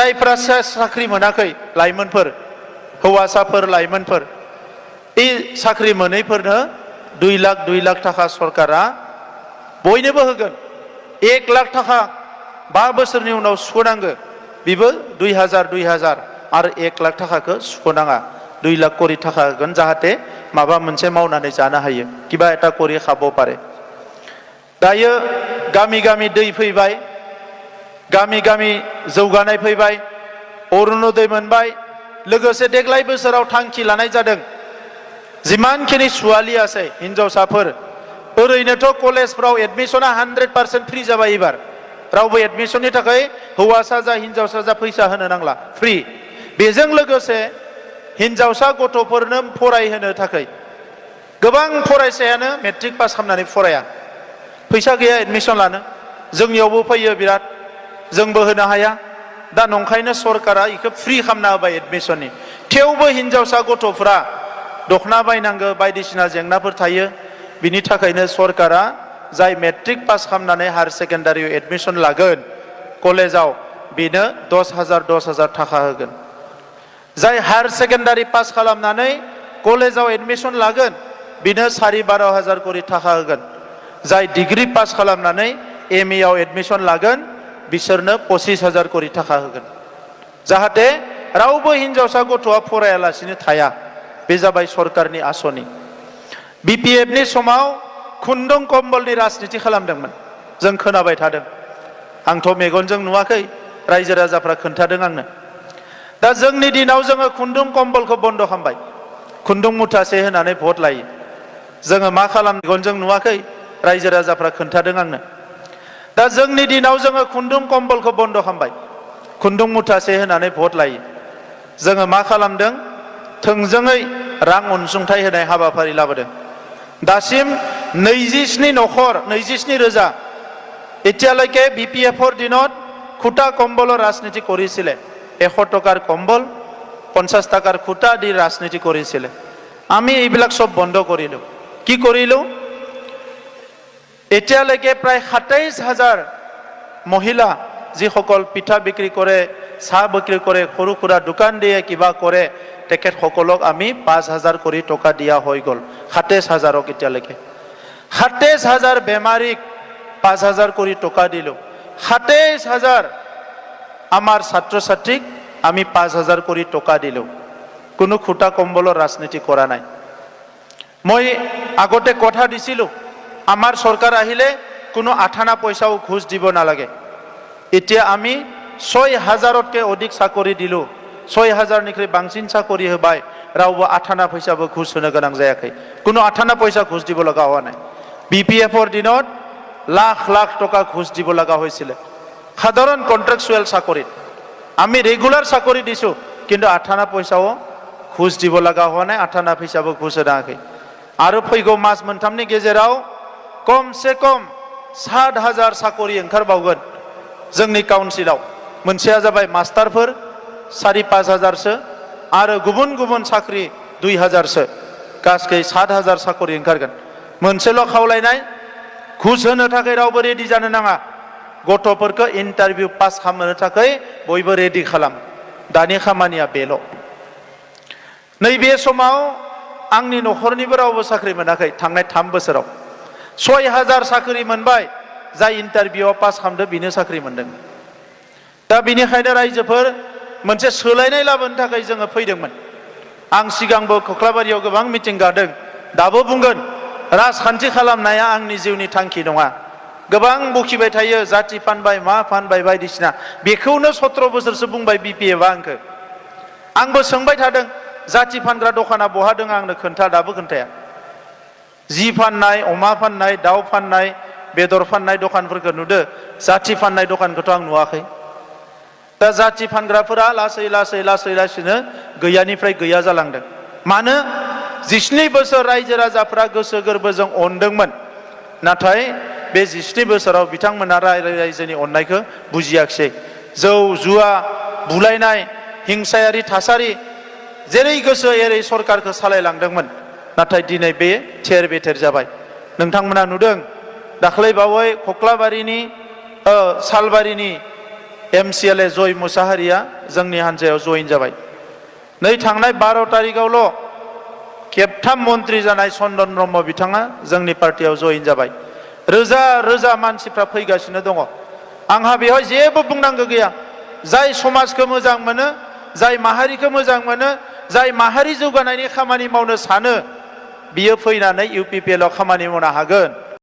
जायफ्रा साख्रि मोनाखै लाइमोनफोर हौवासाफोर लाइमोनफोर साख्रि मोनैफोरनो 2 लाख थाखा सरकारा बयनोबो होगोन 1 लाख थाखा 5 बोसोरनि उनाव सुख'नांगो बेबो 2000 आरो 1 लाख थाखाखौ सुख'नाङा 2 लाख करि थाखा होगोन जाहाथे माबा मोनसे मावनानै जानो हायो किबा एटा करि खाबो पारे दायो गामि गामि दै फैबाय गामि गामि जौगानाय फैबाय अरुणोदय मोनबाय लोगोसे देग्लाय बोसोराव थांखि लानाय जादों जिमानखिनि सुवालि आसे हिनजावसाफोर ओरैनोथ' कलेजफ्राव एडमिशना 100% फ्रि जाबाय एबार रावबो एडमिशननि थाखाय हौवासा जा हिनजावसा जा फैसा होनो नांला फ्रि बेजों लोगोसे हिनजावसा गथ'फोरनो फरायहोनो थाखाय गोबां फरायसायानो मेट्रिक पास खालामनानै फराया फैसा गैया एडमिशन लानो जोंनियावबो फैयो बिराद जोंबो होनो हाया दा नंखायनो सरकारा इखौ फ्रि खालामना होबाय एडमिशननि थेवबो हिनजावसा गथ'फोरा दखना बायनांगौ बायदिसिना जेंनाफोर थायो बिनि थाखायनो सरकारा जाय मेट्रिक पास खालामनानै हायर सेकेन्डारियाव एडमिशन लागोन कलेजाव बेनो 10,000 थाखा होगोन जाय हायर सेकेन्डारि पास खालामनानै कलेजाव एडमिशन लागोन बेनो 12,500 करि थाखा होगोन जाय डिग्री पास खालामनानै एमए आव एडमिशन लागोन बिसोरनो 25,000 करि थाखा होगोन जाहाथे रावबो हिनजावसा गथ'आ फरायालासिनो थाया बे जाबाय सरकारनि आसनि बीपीएफ नि समाव खुन्दुं कम्बलनि राजनिति खालामदोंमोन जों खोनाबाय थादों आंथ' मेगनजों नुवाखै रायजो राजाफ्रा खोन्थादों आंनो दा जोंनि दिनाव जोङो खुन्दुं कम्बलखौ बन्द खालामबाय खुन्दुं मुथासे होनानै भट लायो जोङो मा खालाम मेगनजों नुवाखै रायजो राजाफ्रा खोन्थादों आंनो दा जोंनि दिनाव जोङो खुन्दुं कम्बलखौ बन्द खालामबाय खुन्दुं मुथासे होनानै भट लायो जोङो मा खालामदों थोंजोङै रां अनसुंथाइ होनाय हाबाफारि लाबोदों दासिम 27 नखर 27,000 एतियाলৈকে बीपीएफर दिनत खुटा कम्बলৰ राजनीति কৰিছিলে 100 টকাৰ কম্বল 50 টাকাৰ খুটা দি ৰাজনীতি কৰিছিলে আমি এইবিলাক সব বন্ধ কৰিলো কি কৰিলো এতিয়ালৈকে প্ৰায় 27,000 মহিলা যিসকল পিঠা বিক্ৰী কৰে চাহ বিক্ৰী কৰে সৰু সুৰা দোকান দিয়ে কিবা কৰে তেখেত সকলক আমি 5,000 কৰি টকা দিয়া হৈ গল 27,000ক এতিয়ালৈকে 27,000 বেমাৰীক 5,000 কৰি টকা দিলো 27,000 আমাৰ ছাত্ৰ ছাত্ৰীক আমি 5,000 কৰি টকা দিলো কোনো খুটা কম্বলৰ ৰাজনীতি কৰা নাই মই আগতে কথা দিছিলো আমাৰ সরকার আহিলে কোনো আঠানা পয়সাও ঘুষ দিব নালাগে এতিয়া আমি 6,000তকৈ অধিক চাকৰি দিলো 6,000 নিখ্रै বাংसिन চাকৰি হবাই रावबो आठाना फैसाबो घुस होनो गोनां जायाखै कोनो आठाना पैसा घुस দিব লগা হোৱা নাই बीपीएफर दिनत लाख लाख टका घुस দিব লগা হৈছিল সাধারণ কন্ট্রাকচুয়াল চাকৰি আমি রেগুলার চাকৰি দিছো কিন্তু আঠানা পয়সাও ঘুস দিব লগা হোৱা নাই আঠানা फैसाबो घुस होनाखै आरो फैगौ मास मोनथामनि गेजेराव कम से कम 7,000 साकरि ओंखारबावगोन जोंनि काउन्सिलाव मोनसेया जाबाय मास्टारफोर 4,500 सो आरो गुबुन गुबुन साख्रि 2,000 सो गासै 7,000 साकरि ओंखारगोन मोनसेल' खावलायनाय घुस होनो थाखाय रावबो रेडि जानो नाङा गथ'फोरखौ इन्टारभिउ पास खालामनो थाखाय बयबो रेडि खालाम दानि खामानिया बेल' नैबे समाव आंनि नखरनिबो रावबो साख्रि मोनाखै थांनाय 3 बोसोराव 6,000 साख्रि मोनबाय जाय इन्टारभिउआव पास खालामदो बिनो साख्रि मोनदों दा बिनिखायनो रायजोफोर मोनसे सोलायनाय लाबोनो थाखाय जोङो फैदोंमोन आं सिगांबो कक्लाबारियाव गोबां मिटिं गादों दाबो बुंगोन राजखान्थि खालामनाया आंनि जिउनि थांखि नङा गोबां बखिबाय थायो जाति फानबाय मा फानबाय बायदिसिना बेखौनो 17 बोसोरसो बुंबाय बीपीएफआ आंखौ आंबो सोंबाय थादों जाति फानग्रा दखाना बहा दङ आंनो खोन्था दाबो खोन्थाया जि फाननाय अमा फाननाय दाउ फाननाय बेदर फाननाय दखानफोरखौ नुदो जाति फाननाय दखानखौथ' आं नुवाखै दा जाति फानग्राफोरा लासै लासै लासै लासैनो गैयानिफ्राय गैया जालांदों मानो 17 बोसोर रायजो राजाफ्रा गोसो गोरबोजों अनदोंमोन नाथाय बे 17 बोसोराव बिथांमोना रायजोनि अननायखौ बुजियाखिसै जौ जुवा बुलायनाय हिंसायारि थासारि जेरै गोसो एरै सरकारखौ सालायलांदोंमोन नाथाय दिनै बे थेर बेथेर जाबाय नोंथांमोना नुदों दाख्लै बावै कक्लाबारिनि सालबारिनि MCLA जय मुसाहारिया जोंनि हान्जायाव जइन जाबाय। नै थांनाय 12 तारिखआवल' खेबथाम मन्त्रि जानाय चन्दन ब्रह्म बिथाङा जोंनि पार्टियाव जइन जाबाय। रोजा रोजा मानसिफ्रा फैगासिनो दङ। आंहा बेवहाय जेबो बुंनांगौ गैया। जाय समाजखौ मोजां मोनो, जाय माहारिखौ मोजां मोनो, जाय माहारि जौगानायनि खामानि मावनो सानो, बियो फैनानै UPPL आव खामानि मावनो हागोन।